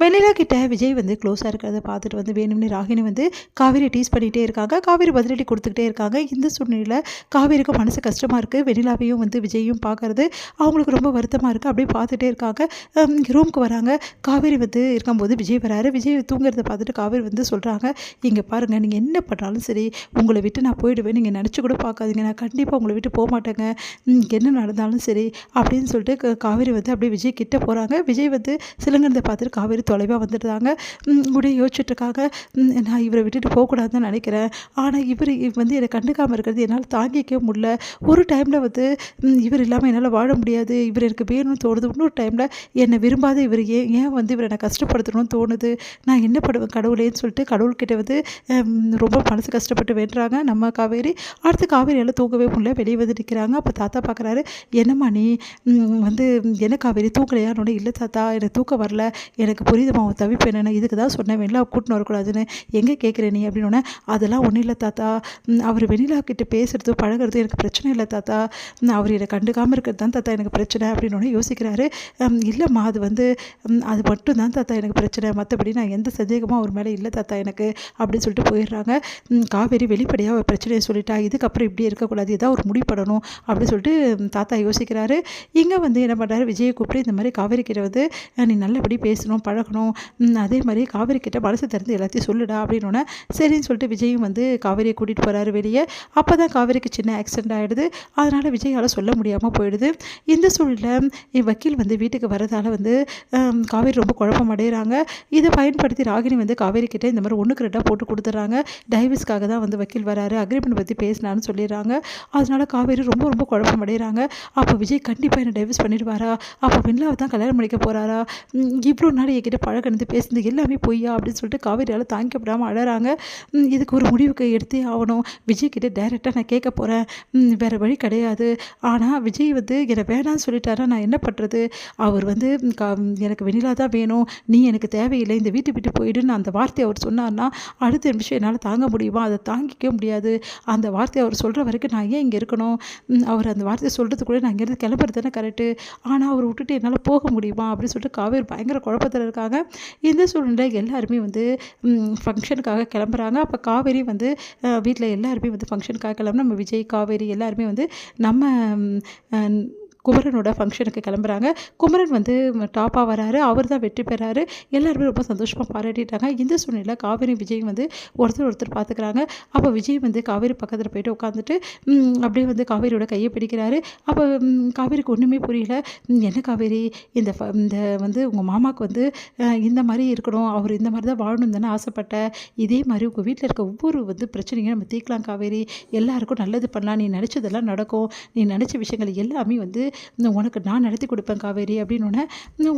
வெண்ணிலா கிட்ட விஜய் வந்து க்ளோஸாக இருக்கிறத பார்த்துட்டு வந்து வேணும்னு ராகினி வந்து காவேரி டீஸ் பண்ணிகிட்டே இருக்காங்க. காவேரி பதிலடி கொடுத்துக்கிட்டே இருக்காங்க. இந்த சூழ்நிலையில் காவேரிக்கும் மனசு கஷ்டமாக இருக்குது. வெண்ணிலாவையும் வந்து விஜயும் பார்க்குறது அவங்களுக்கு ரொம்ப வருத்தமாக இருக்குது. அப்படியே பார்த்துட்டே இருக்காங்க. ரூமுக்கு வராங்க. காவேரி வந்து இருக்கும்போது விஜய் வராரு. விஜய் தூங்குறதை பார்த்துட்டு காவேரி வந்து சொல்கிறாங்க, இங்கே பாருங்கள், நீங்கள் என்ன பண்ணாலும் சரி உங்களை விட்டு நான் போயிடுவேன், நீங்கள் நினச்சி கூட பார்க்காதீங்க, நான் கண்டிப்பாக உங்களை விட்டு போக மாட்டேங்க, என்ன நடந்தாலும் சரி அப்படின்னு சொல்லிட்டு காவேரி வந்து அப்படியே விஜய் கிட்ட போகிறாங்க. விஜய் வந்து சிலங்கிறத பார்த்துட்டு காவேரி தொலைவாக வந்துடுறாங்க. இப்படியே யோசிச்சுட்ருக்காங்க, நான் இவரை விட்டுட்டு போகக்கூடாதுன்னு நினைக்கிறேன், ஆனால் இவர் வந்து என்னை கண்டுக்காமல் இருக்கிறது என்னால் தாங்கிக்கவே முடியல. ஒரு டைமில் வந்து இவர் இல்லாமல் என்னால் வாழ முடியாது, இவர் எனக்கு வேணும்னு தோணுது. இன்னொரு டைமில் என்னை விரும்பாத இவர் ஏன் வந்து இவரை நான் கஷ்டப்படுத்தணும்னு தோணுது, நான் என்ன பண்ணுவேன் கடவுளேன்னு சொல்லிட்டு கடவுள்கிட்ட வந்து ரொம்ப மனசு கஷ்டப்பட்டு வேண்டுறாங்க நம்ம காவேரி. அடுத்து காவேரியால் தூங்கவே முடியல, வெளியே வந்து நிற்கிறாங்க. அப்போ தாத்தா பார்க்குறாரு, என்னம்மா நீ வந்து என்ன காவேரி தூக்கலையானோட, இல்லை தாத்தா எனக்கு தூக்கம் வரல, எனக்கு புரியுதுமா அவன் தவிப்பு என்னென்ன, இதுக்கு தான் சொன்னேன் வெண்ணிலா கூட்டின்னு வரக்கூடாதுன்னு, எங்கே கேட்குற நீ அப்படின்னோடனே, அதெல்லாம் ஒன்றும் இல்லை தாத்தா, அவர் வெண்ணிலா கிட்ட பேசுகிறதும் பழகிறதும் எனக்கு பிரச்சனை இல்லை தாத்தா, அவர் என்னை கண்டுக்காமல் இருக்கிறது தான் தாத்தா எனக்கு பிரச்சனை அப்படின்னோடனே யோசிக்கிறாரு. இல்லைம்மா அது வந்து அது மட்டும் தான் தாத்தா எனக்கு பிரச்சனை, மற்றபடி நான் எந்த சந்தேகமும் அவர் மேலே இல்லை தாத்தா எனக்கு அப்படின்னு சொல்லிட்டு போயிடுறாங்க. காவேரி வெளிப்படையாக ஒரு பிரச்சனையை சொல்லிட்டா, இதுக்கப்புறம் இப்படி இருக்கக்கூடாது, ஏதாவது ஒரு முடிவு பண்ணணும் அப்படின்னு சொல்லிட்டு தாத்தா யோசிக்கிறாரு. இங்கே வந்து என்ன பண்ணுறாரு, விஜயை கூப்பிட்டு இந்த மாதிரி காவேரி கிட்ட வந்து நீ நல்லபடி பேசணும் பழகணும், அதே மாதிரி காவேரி கிட்ட மனசு திறந்து எல்லாத்தையும் சொல்லுடா அப்படின்னோடனே சரின்னு சொல்லிட்டு விஜயும் வந்து காவேரியை கூட்டிகிட்டு போகிறாரு வெளியே. அப்போ தான் காவேரிக்கு சின்ன ஆக்சிடென்ட் ஆகிடுது. அதனால் விஜயால் சொல்ல முடியாமல் போயிடுது. இந்த சூழலில் வக்கீல் வந்து வீட்டுக்கு வரதால் வந்து காவேரி ரொம்ப குழப்பம் அடைகிறாங்க. இதை பயன்படுத்தி ராகினி வந்து காவேரி கிட்ட இந்த மாதிரி 1க்கு 2 போட்டு கொடுத்துட்றாங்க. டைவர்ஸ்க்காக தான் வந்து வக்கீல் வராரு, அக்ரிமெண்ட் பற்றி பேசினான்னு சொல்லிடுறாங்க. அதனால் காவேரி ரொம்ப ரொம்ப குழப்பம் அடைகிறாங்க. அப்போ விஜய் கண்டிப்பாக என்ன டைவர்ஸ் பண்ணிடுவாரா, அப்போ வெண்ணிலாவை தான் கல்யாணம் பண்ணிக்க போகிறாரா, இவ்வளோ நாள் என்கிட்ட பழகினது பேசுனது எல்லாமே பொய்யா அப்படின்னு சொல்லிட்டு காவேரியால் தாங்கிக்கப்படாமல் அழறாங்க. இதுக்கு ஒரு முடிவுக்கு எடுத்தே ஆகணும், விஜய் கிட்ட டைரெக்டாக நான் கேட்க போகிறேன், வேறு வழி கிடையாது. ஆனால் விஜய் வந்து என்னை வேணான்னு சொல்லிட்டாரா, நான் என்ன பண்ணுறது, அவர் வந்து எனக்கு வெண்ணிலா தான் வேணும், நீ எனக்கு தேவையில்லை, இந்த வீட்டை விட்டு போயிடுன்னு அந்த வார்த்தையை அவர் சொன்னார்னா அடுத்த நிமிஷம் என்னால் தாங்க முடியுமா, அதை தாங்கிக்க முடியாது. அந்த வார்த்தையை அவர் சொல்கிற வரைக்கும் நான் ஏன் இங்கே இருக்கணும், அவர் அந்த வார்த்தையை சொல்கிறதுக்குள்ளே நான் இங்கேருந்து கிளம்புறது தானே கரெக்டு, ஆனால் அவர் விட்டுட்டு என்னால் போக முடியுமா அப்படின்னு சொல்லிட்டு காவேரி பயங்கர குழப்பத்தில் இருக்காங்க. இந்த சூழ்நிலை எல்லாருமே வந்து ஃபங்க்ஷனுக்காக கிளம்புறாங்க. அப்போ காவேரி வந்து வீட்டில் எல்லாருமே வந்து ஃபங்க்ஷனுக்காக கிளம்புனா நம்ம விஜய் காவேரி எல்லாருமே வந்து நம்ம குமரனோட ஃபங்க்ஷனுக்கு கிளம்புறாங்க. குமரன் வந்து டாப்பாக வராரு, அவர் தான் வெற்றி பெறாரு. எல்லாருமே ரொம்ப சந்தோஷமாக பாராட்டிட்டாங்க. இந்த சூழ்நிலையில் காவேரி விஜய் வந்து ஒருத்தர் பார்த்துக்கிறாங்க. அப்போ விஜய் வந்து காவேரி பக்கத்தில் போயிட்டு உட்காந்துட்டு அப்படியே வந்து காவேரியோட கையை பிடிக்கிறாரு. அப்போ காவேரிக்கு ஒன்றுமே புரியல, என்ன காவேரி இந்த வந்து உங்கள் மாமாவுக்கு வந்து இந்த மாதிரி இருக்கணும், அவர் இந்த மாதிரி தான் வாழணும் தானே ஆசைப்பட்ட, இதே மாதிரி உங்கள் வீட்டில் இருக்க ஒவ்வொரு வந்து பிரச்சனையும் நம்ம தீர்க்கலாம் காவேரி, எல்லாருக்கும் நல்லது பண்ணலாம், நீ நினச்சதெல்லாம் நடக்கும், நீ நினச்ச விஷயங்கள் எல்லாமே வந்து உனக்கு நான் நடத்தி கொடுப்பேன் காவேரி அப்படின்னோடனே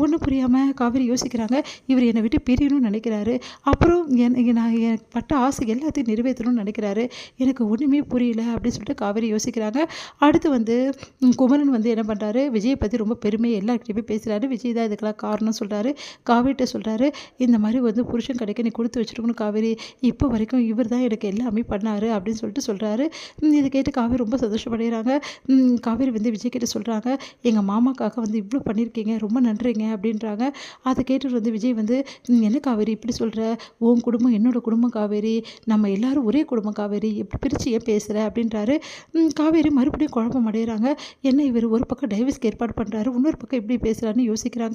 ஒன்றும் புரியாமல் காவேரி யோசிக்கிறாங்க, இவர் என்னை விட்டு பிரியணும்னு நினைக்கிறாரு, அப்புறம் நான் எனக்கு பட்ட ஆசை எல்லாத்தையும் நிறைவேற்றணும்னு நினைக்கிறாரு, எனக்கு ஒன்றுமே புரியல அப்படின்னு சொல்லிட்டு காவேரி யோசிக்கிறாங்க. அடுத்து வந்து குமரன் வந்து என்ன பண்ணுறாரு, விஜயை பற்றி ரொம்ப பெருமையை எல்லாருக்கிட்டையுமே பேசுகிறாரு. விஜய் தான் இதுக்கெல்லாம் காரணம் சொல்கிறாரு. காவேரிட்ட சொல்கிறாரு, இந்த மாதிரி வந்து புருஷன் கிடைக்க நீ கொடுத்து வச்சுருக்கணும் காவேரி, இப்போ வரைக்கும் இவர் தான் எனக்கு எல்லாமே பண்ணார் அப்படின்னு சொல்லிட்டு சொல்கிறாரு. இதை கேட்டு காவேரி ரொம்ப சந்தோஷப்படுகிறாங்க. காவேரி வந்து விஜய் கிட்ட சொல்கிறாங்க, எங்கள் மாமாக்காக வந்து இவ்வளோ பண்ணியிருக்கீங்க, ரொம்ப நன்றிங்க அப்படின்றாங்க. அதை கேட்டு வந்து விஜய் வந்து என்ன காவேரி இப்படி சொல்கிற, உன் குடும்பம் என்னோட குடும்பம் காவேரி, நம்ம எல்லாரும் ஒரே குடும்பம் காவேரி, இப்படி பிரித்து ஏன் பேசுகிற அப்படின்றாரு. காவேரி மறுபடியும் குழப்பம் அடைகிறாங்க. என்ன இவர் ஒரு பக்கம் டைவர்ஸ்க்கு ஏற்பாடு பண்ணுறாரு, இன்னொரு பக்கம் இப்படி பேசுகிறாருன்னு யோசிக்கிறாங்க.